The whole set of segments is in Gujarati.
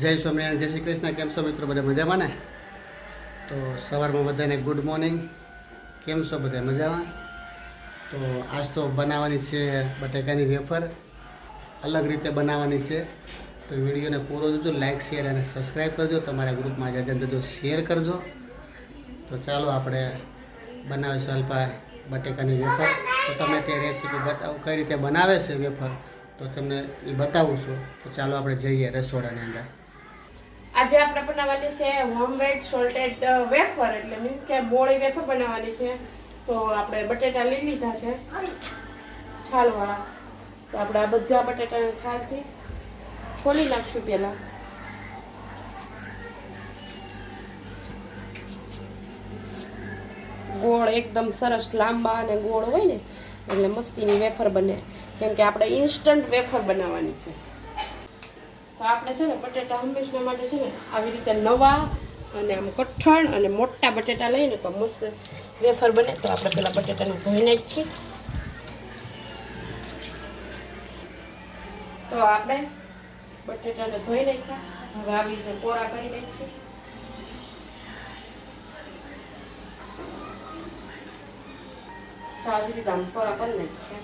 જય સ્વામિનારાયણ, જય શ્રી કૃષ્ણ. કેમ છો મિત્રો? બધા મજામાં ને? તો સવારમાં બધાને ગુડ મોર્નિંગ. કેમ છો બધા? મજામાં? તો આજ તો બનાવવાની છે બટાકાની વેફર. અલગ રીતે બનાવવાની છે. તો વિડીયોને પૂરો જોજો, લાઇક શેર અને સબસ્ક્રાઈબ કરજો. તમારા ગ્રુપમાં જાજન બધું શેર કરજો. તો ચાલો આપણે બનાવીશું અલ્પા બટાકાની વેફર. તો તમે તે રેસીપી બતાવો કઈ રીતે બનાવે છે વેફર, તો તમને એ બતાવું છું. તો ચાલો આપણે જઈએ રસોડાની અંદર. આજે આપણે બનાવવાની છે હોમમેડ સોલ્ટેડ વેફર, એટલે મીન્સ કે બોળી વેફર બનાવવાની છે. તો આપણે બટેટા લઈ લીધા છે છાલવા. તો આપણે આ બધા બટેટાને છાલથી છોલી નાખશું પહેલા. ગોળ એકદમ સરસ લાંબા અને ગોળ હોય ને એટલે મસ્તીની વેફર બને, કેમ કે આપણે ઇન્સ્ટન્ટ વેફર બનાવવાની છે. તો આપણે છે ને બટેટા હંમેશા માટે છે ને આવી રીતે નવા અને આમ કઠણ અને મોટા બટેટા લઈને તો મસ્ત વેફર બને. તો આપણે પેલા બટેટાને ધોઈ નાખીએ. તો આપણે બટેટાને ધોઈ નાખ્યા. હવે આવી રીતે કોરા કરી નાખીએ. તો આવી રીતે આમ કોરા કરી નાખીએ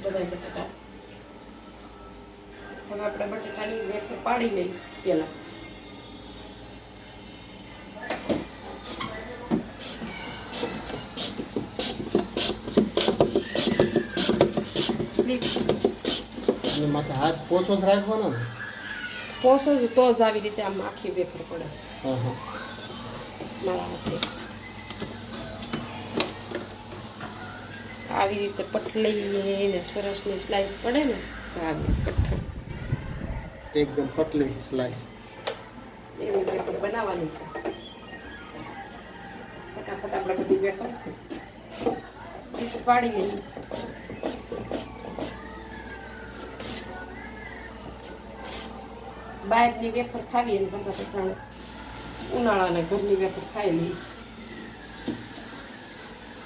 બધા બટેટા. હવે આપણે બટેટાની વેફર પાડી લઈએ પેલા. માથે હાથ પોછો જ રાખવાનો ને? પોસો જ તો જ આવી રીતે આમ આખી વેફર પડે. મારા હાથે આવી રીતે પટલી ને સરસની સ્લાઈસ પડે ને તો આવી કઠણ એકદમ પતલી સ્લાઈસ એવી વેફર બનાવવાની છે. ફટાફટ આપણે બધી વેફર ચિપ્સ પાડી લઈએ. બહારની વેફર ખાવીએ ને કરતા ઉનાળાના ઘરની વેફર ખાઈ લઈએ.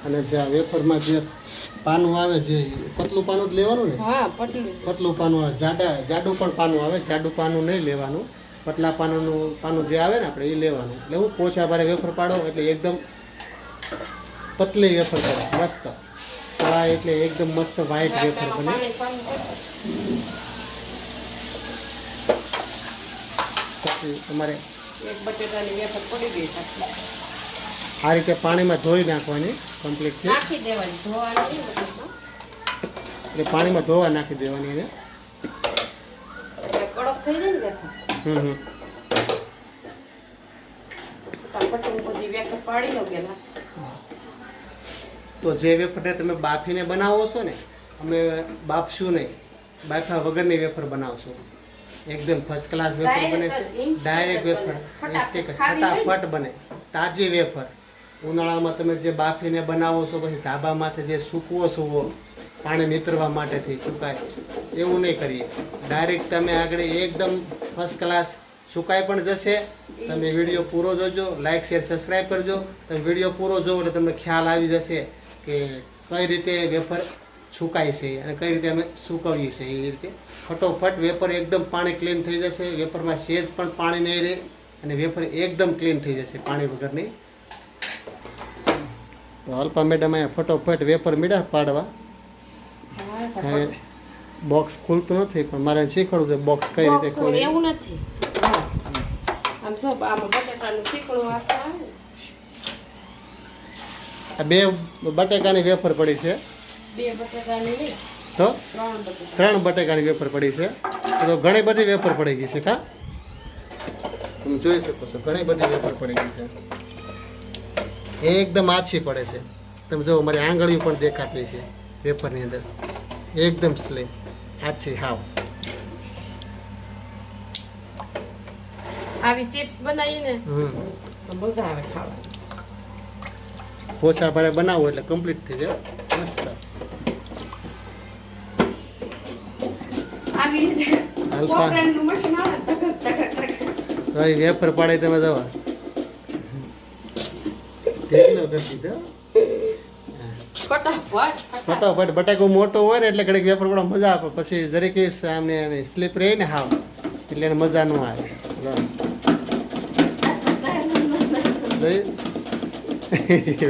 અને જે આ વેફરમાં જે પાનું આવે છે પતલું પાનું જ લેવાનું ને? હા, પતલું પાનું આવે. જાડું પણ પાનું આવે. જાડું પાનું નહીં લેવાનું. પતલા પાનું જે આવે ને આપણે એ લેવાનું. એટલે હું પોછા ભારે વેફર પાડો એટલે એકદમ પતલી વેફર પડે. મસ્ત તળાય એટલે એકદમ મસ્ત વ્હાઈટ વેફર બને. પછી તમારે એક બટેટાની વેફર પડી ગઈ છે. આ રીતે પાણીમાં ધોઈ નાખવાની કમ્પ્લીટ છે. નાખી દેવાની, ધોવાની નહીં બટેટા. એટલે પાણીમાં ધોવા નાખી દેવાની એને. એટલે કડક થઈ જાય ને વેફર. ફટાફટ હું બધી વેફર પાડી લો પેલા. તો જે વેફરને તમે બાફીને બનાવો છો ને, અમે બાફશું નહીં, બાફા વગરની વેફર બનાવશું. એકદમ ફર્સ્ટ ક્લાસ વેફર બને છે. ડાયરેક્ટ વેફર ફટાફટ બને. તાજી વેફર. ઉનાળામાં તમે જે બાફીને બનાવો છો, પછી ધાબામાંથી જે સૂકવો છો પાણી નીતરવા માટેથી સુકાય, એવું નહીં કરીએ. ડાયરેક્ટ તમે આગળ એકદમ ફર્સ્ટ ક્લાસ સુકાઈ પણ જશે. તમે વિડીયો પૂરો જોજો, લાઇક શેર સબસ્ક્રાઈબ કરજો. તમે વિડીયો પૂરો જોવો એટલે તમને ખ્યાલ આવી જશે કે કઈ રીતે વેફર સુકાય છે અને કઈ રીતે અમે સૂકવીએ છીએ. એ રીતે ફટોફટ વેફર એકદમ પાણી ક્લીન થઈ જશે. વેફરમાં સેજ પણ પાણી નહીં રહે અને વેફર એકદમ ક્લીન થઈ જશે પાણી વગરની. અલ્પા મેડમ અહીંયા ફટોફટ વેફર મીડા પાડવા. બોક્સ ખુલતું નથી પણ મારે શીખવાડવું છે બોક્સ કઈ રીતે ખોલે. એવું નથી. આમ જો આમાં બટેટાનું શીકણું વાસણ આવે. આ બે બટાકાની વેફર પડી છે. બે બટેટાની નહીં, તો 3 બટેટા. 3 બટાકાની વેફર પડી છે. તો ઘણી બધી વેફર પડી ગઈ છે. કા તમે જોઈ શકો છો ઘણી બધી વેફર પડી ગઈ છે. એકદમ આછી પડે છે. તમે જો મારી આંગળીઓ પણ દેખાતી છે વેફરની અંદર. એકદમ સ્લીમ આછી હાવ. આવી ચિપ્સ બનાવીને મજા આવે ખાવાની. પોછા ભારે બનાવો એટલે કમ્પ્લીટ થઈ જાય. મસ્ત આવી રીતે કોપરાનું મશીન આવે ધક ધક ધક. તો એ વેફર પાડે તમે જવા ઢેકલો કરી દીધો. ફટાફટ બટાકો મોટો હોય ને એટલે ઘડીક વેફર પડવા મજા આવે. પછી જરીક આમને સ્લીપ રહી ને હાવ એટલે એને મજા ન આવે.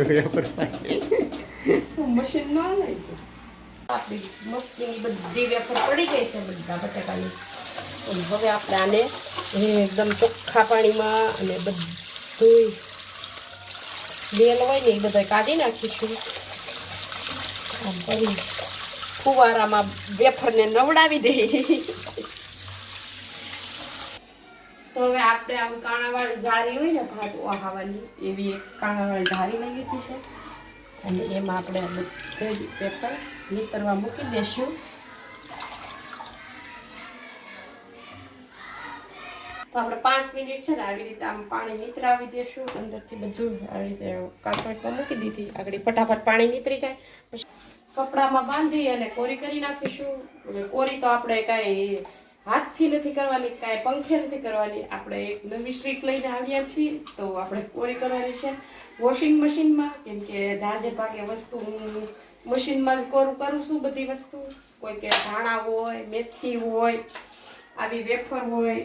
વેફર પાડી મશીન ન આવે આપણી મસ્તીની બધી વેફર પડી ગઈ છે બધા બટાકાની. અને હવે આપણે આને એકદમ ચોખ્ખા પાણીમાં અને બધું બેલ હોય ને એ બધા કાઢી નાખીશું. આમ કરી ફુવારામાં વેફરને નવડાવી દઈએ. તો હવે આપણે આમ કાણાવાળી ઝારી હોય ને ભાત ઓહાવાની એવી એક કાણાવાળી ઝારી લઈ લીધી છે અને એમાં આપણે બધી પેપર નીતરવા મૂકી દઈશું. તો આપણે 5 મિનિટ છે ને આવી રીતે આમ પાણી નીતરાવી દઈશું. અંદરથી બધું આવી રીતે કાચમાં મૂકી દીધી. આગળ ફટાફટ પાણી નીતરી જાય પછી કપડામાં બાંધી અને કોરી કરી નાખીશું. કોરી તો આપણે કાંઈ હાથથી નથી કરવાની, કાંઈ પંખે નથી કરવાની. આપણે એક નવી સ્ટ્રીક લઈને આવ્યા છીએ તો આપણે કોરી કરવાની છે વોશિંગ મશીનમાં. કેમ કે જાજે ભાગે વસ્તુ મશીનમાં કોરું કરું છું બધી વસ્તુ. કોઈ કે ધાણા હોય, મેથી હોય, આવી વેફર હોય,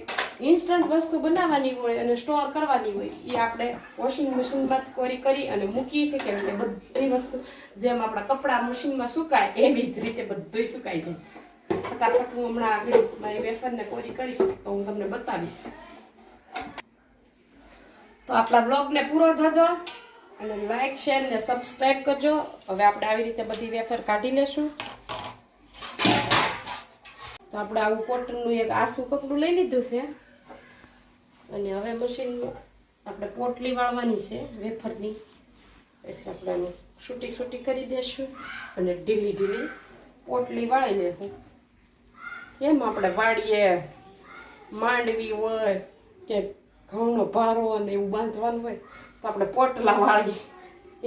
ઇન્સ્ટન્ટ વસ્તુ બનાવવાની હોય અને સ્ટોર કરવાની હોય એ આપણે વોશિંગ મશીનમાં જ કોરી કરી અને મૂકીએ છીએ. કેમ કે બધી વસ્તુ જેમ આપણા કપડાં મશીનમાં સુકાય એવી જ રીતે બધું સુકાઈ જાય. ફટાફટ હું હમણાં આગળ મારી વેફરને કોરી કરીશ તો હું તમને બતાવીશ. તો આપણા બ્લોગને પૂરો થજો અને લાઈક શેર ને સબસ્ક્રાઈબ કરજો. હવે આપણે આવી રીતે બધી વેફર કાઢી લેશું. તો આપણે આવું કોટનનું એક આસું કપડું લઈ લીધું છે અને હવે મશીનમાં આપણે પોટલી વાળવાની છે વેફરની. એટલે આપણે આનું છૂટી કરી દઈશું અને ઢીલી પોટલી વાળી લેશું. એમ આપણે વાળીએ માંડવી હોય કે ઘઉંનો ભારો અને એવું બાંધવાનું હોય તો આપણે પોટલા વાળીએ.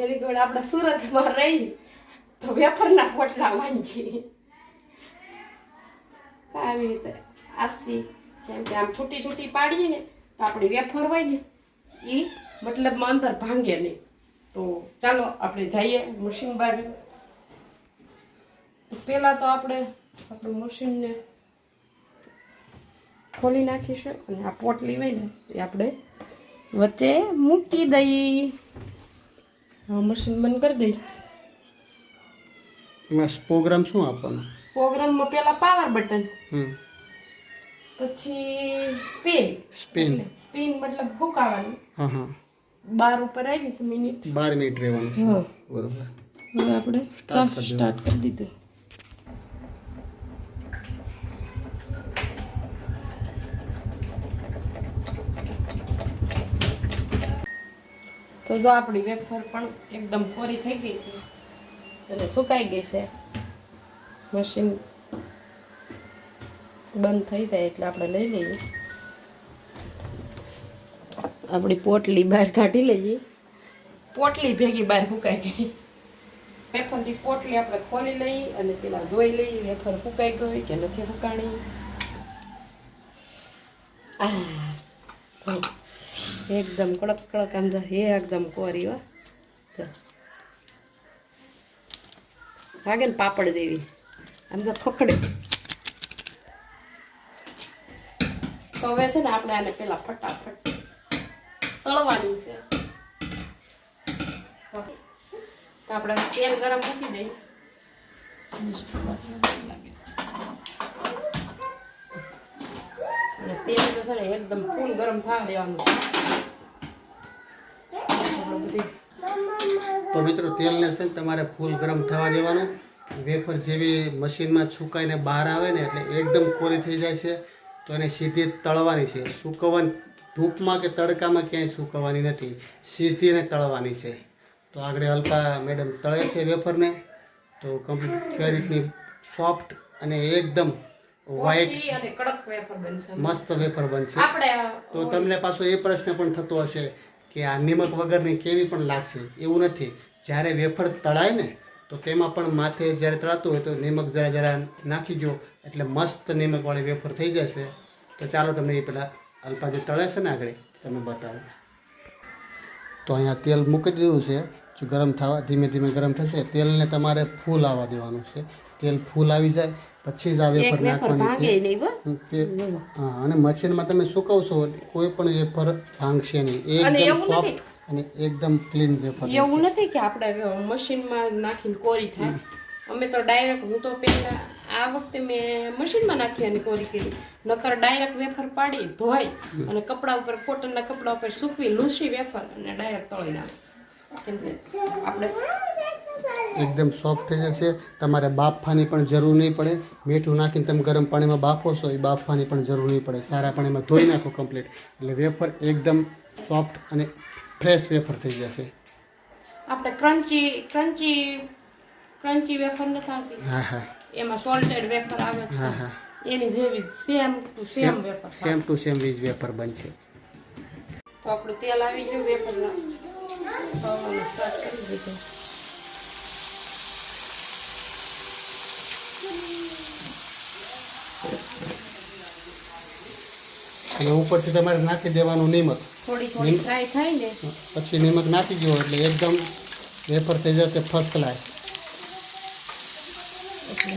એની જોડે આપણે સુરતમાં રહી તો વેફરના પોટલા વાંચીએ. આવી રીતે આસી કેમ કે આમ છૂટી પાડીએ ને તો આપણી વેફર હોય ને એ મતલબમાં અંદર ભાંગે નહીં. તો ચાલો આપણે જઈએ મશીન બાજુ. પહેલાં તો આપણે આપણું મશીનને ખોલી નાખીશું અને આ પોટલી હોય ને એ આપણે વચ્ચે મૂકી દઈએ. મશીન બંધ કરી દઈએ. એમાં પ્રોગ્રામ શું આપવાનો? પ્રોગ્રામમાં પહેલાં પાવર બટન, પછી સ્પિન મતલબ ફૂંકાવાનું. હા હા 12 ઉપર આવી છે મિનિટ. 12 મિનિટ રહેવાનું છે. બરોબર. હવે આપણે સ્ટાર્ટ કરી દીધું. તો જો આપણી વેફર પણ એકદમ કોરી થઈ ગઈ છે અને સુકાઈ ગઈ છે. મશીન બંધ થઈ જાય એટલે આપણે લઈ લઈએ. આપણી પોટલી બહાર કાઢી લઈએ. પોટલી ભેગી બહાર ફૂંકાઈ ગઈ. વેફરની પોટલી આપણે ખોલી લઈએ અને પેલા જોઈ લઈએ વેફર ફૂંકાઈ ગઈ કે નથી ફૂંકાણી. એકદમ કડક આમ એકદમ કોરી હો. લાગે ને પાપડ દેવી આમ તો ખખડે. તો હવે છે ને આપણે આને પેલા ફટાફટ તળવાની છે. તો આપણે તેલ ગરમ મૂકી દઈએ. અને તેલ તો છે ને એકદમ ફૂલ ગરમ થવા દેવાનું. તો મિત્રો તેલને છે ને તમારે ફૂલ ગરમ થવા દેવાનું. વેફર જેવી મશીનમાં સુકાઈને બહાર આવે ને એટલે એકદમ કોરી થઈ જાય છે તો એને સીધી તળવાની છે. સૂકવવાની ધૂપમાં કે તડકામાં ક્યાંય સૂકવવાની નથી, સીધીને તળવાની છે. તો આગળ અલ્પા મેડમ તળે છે વેફરને તો કમ્પ્લીટ કઈ રીતની સોફ્ટ અને એકદમ વ્હાઈટ અને કડક વેફર બનશે, મસ્ત વેફર બનશે. તો તમને પાછો એ પ્રશ્ન પણ થતો હશે કે આ નિમક વગરની કેવી પણ લાગશે. એવું નથી. જ્યારે વેફર તળાય ને તો તેમાં પણ માથે જ્યારે તળાતું હોય તો નિમક જરા નાખી દો એટલે મસ્ત નિમકવાળી વેફર થઈ જશે. તો ચાલો તમને એ પહેલાં અલ્પા જે તળે છે ને આગળ તમે બતાવો. તો અહીંયા તેલ મૂકી દીધું છે. જો ગરમ થવા ધીમે ધીમે ગરમ થશે તેલને તમારે ફૂલ આવવા દેવાનું છે. તેલ ફૂલ આવી જાય પછી જ આ વેફર એક વેફર નાખવાની ભાંગે છે નહીં બસ. હા, અને મશીનમાં તમે સુકવશો એટલે કોઈ પણ વેફર ભાંગશે નહીં, અને એકદમ એવું સોફ્ટ અને એકદમ ક્લીન વેફર એવું નથી કે આપણે મશીનમાં નાખીને કોરી થાય. અમે તો ડાયરેક્ટ, હું તો પહેલા આ વખતે મેં મશીનમાં નાખી અને કોરી કરી, નકર ડાયરેક્ટ વેફર પાડી ધોઈ અને કપડા ઉપર, કોટનના કપડા ઉપર સૂકવી લૂસી વેફર અને ડાયરેક્ટ તળી નાખે. કેમ કે આપણે એકદમ સોફ્ટ થઈ જશે. તમારે બાફવાની પણ જરૂર નહીં પડે. મીઠું નાખીને તમે ગરમ પાણીમાં બાફો છો એ બાફવાની પણ જરૂર નહીં પડે. સારા પાણીમાં ધોઈ નાખો કમ્પ્લીટ એટલે વેફર એકદમ સોફ્ટ અને ફ્રેશ વેફર થઈ જશે. આપણે ક્રન્ચી વેફર નથી આવતી, હા હા એમાં સોલ્ટેડ વેફર આવે છે, હા હા એની જેવી same to same wafer. Same to same વીજ વેફર બનશે. તો આપણું તેલ આવી ગયું, વેફર થવાનું સ્ટાર્ટ કરી દીધું. અને ઉપરથી તમારે નાખી દેવાનું નિમક. થોડી થોડી ફ્રાય થાય ને પછી નિમક નાખી દો એટલે એકદમ વેફર થઈ જશે ફર્સ્ટ ક્લાસ. એટલે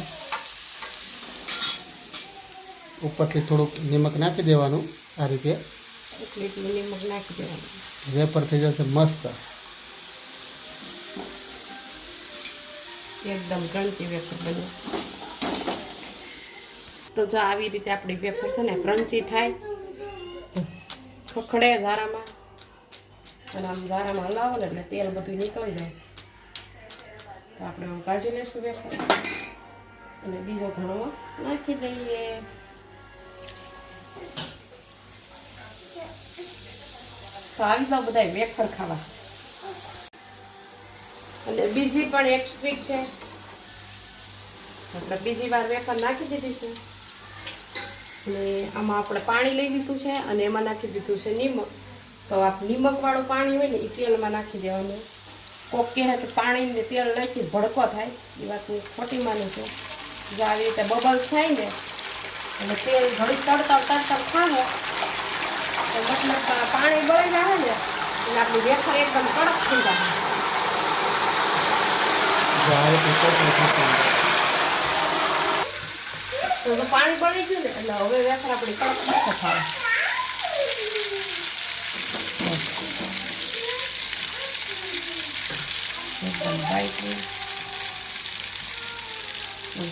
ઉપરથી થોડુંક નિમક નાખી દેવાનું આ રીતે, એટલું નિમક નાખી દેવાનું. વેફર થઈ જશે મસ્ત. એકદમ ક્રન્ચી વેફર બને. તો જો આવી રીતે આપણી વેફર છે ને ક્રન્ચી થાય, ખખડે ઝારામાં, અને આમ ઝારામાં હલાવો ને એટલે તેલ બધું નીકળી જાય. તો આપણે આમ કાઢી લઈશું વેફર અને બીજો ઘણો નાખી દઈએ. તો આવી જાઓ બધા વેફર ખાવા. અને બીજી પણ એક ટ્રીક છે, આપણે બીજી વાર વેફર નાખી દીધી છે અને આમાં આપણે પાણી લઈ લીધું છે અને એમાં નાખી દીધું છે નિમક. તો આ નિમકવાળું પાણી હોય ને એ તેલમાં નાખી દેવાનું. કોક કહે કે પાણીને તેલ નાખી ભડકો થાય, એ વાતની ખોટી માનું છે. જો આવી રીતે બબલ્સ થાય ને અને તેલ ઘડી તડતર ખાવે તો મતલબ પાણી બળી જાય ને એટલે આપણી વેફર એકદમ કડક થઈ જાય. તો પાણી બળી ગયું ને એટલે હવે વેફર આપણી કડક મસ્ત થાય. એકદમ વ્હાઈટ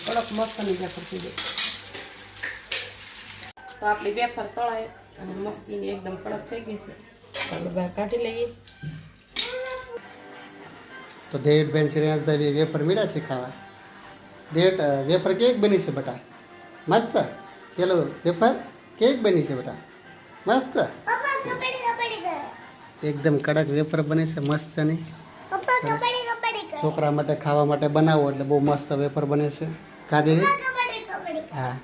કડક મસ્તની વેફર થઈ જાય. તો આપણી વેફર તળાય અને મસ્તીની એકદમ કડક થઈ ગઈ છે. આપણે બહાર કાઢી લઈએ. તો દેવભાઈ શ્રેયાસભાઈ વેફર મીડા છે ખાવા. દેવ વેફર કેક બની છે બેટા? મસ્ત. ચલો વેફર કેક બની છે બેટા? મસ્ત. એકદમ કડક વેફર બને છે મસ્ત ની. છોકરા માટે ખાવા માટે બનાવો એટલે બહુ મસ્ત વેફર બને છે. કાદેવી હા,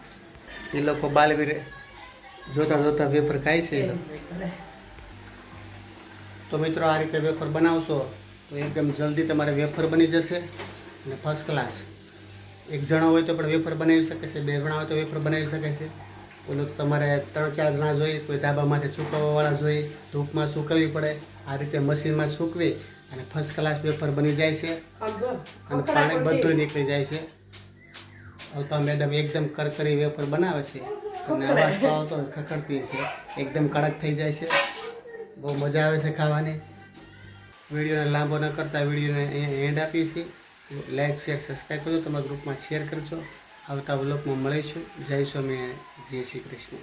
એ લોકો બાલવીર જોતા જોતા વેફર ખાય છે. તો મિત્રો આ રીતે વેફર બનાવશો તો એકદમ જલ્દી તમારે વેફર બની જશે અને ફર્સ્ટ ક્લાસ. એક જણો હોય તો પણ વેફર બનાવી શકે છે, 2 જણા હોય તો વેફર બનાવી શકે છે. પેલું તો તમારે 3-4 જણા જોઈએ, કોઈ ધાબામાંથી સૂકવવાવાળા જોઈએ, ધૂપમાં સૂકવવી પડે. આ રીતે મશીનમાં સૂકવી અને ફર્સ્ટ ક્લાસ વેફર બની જાય છે અને પાણી બધું નીકળી જાય છે. અલ્પા મેડમ એકદમ કરકરી વેફર બનાવે છે અને અવાજ તો આવતો ખખડતી છે, એકદમ કડક થઈ જાય છે. બહુ મજા આવે છે ખાવાની. વિડીયોને લાંબો ન કરતા વિડીયોને અહીંયા એન્ડ આપીએ છીએ. લાઈક શેર સબસ્ક્રાઈબ કરજો, તમારા ગ્રુપમાં શેર કરજો. આવતા વ્લોગમાં મળીશું. જય સ્વામિનારાયણ, જય શ્રી કૃષ્ણ.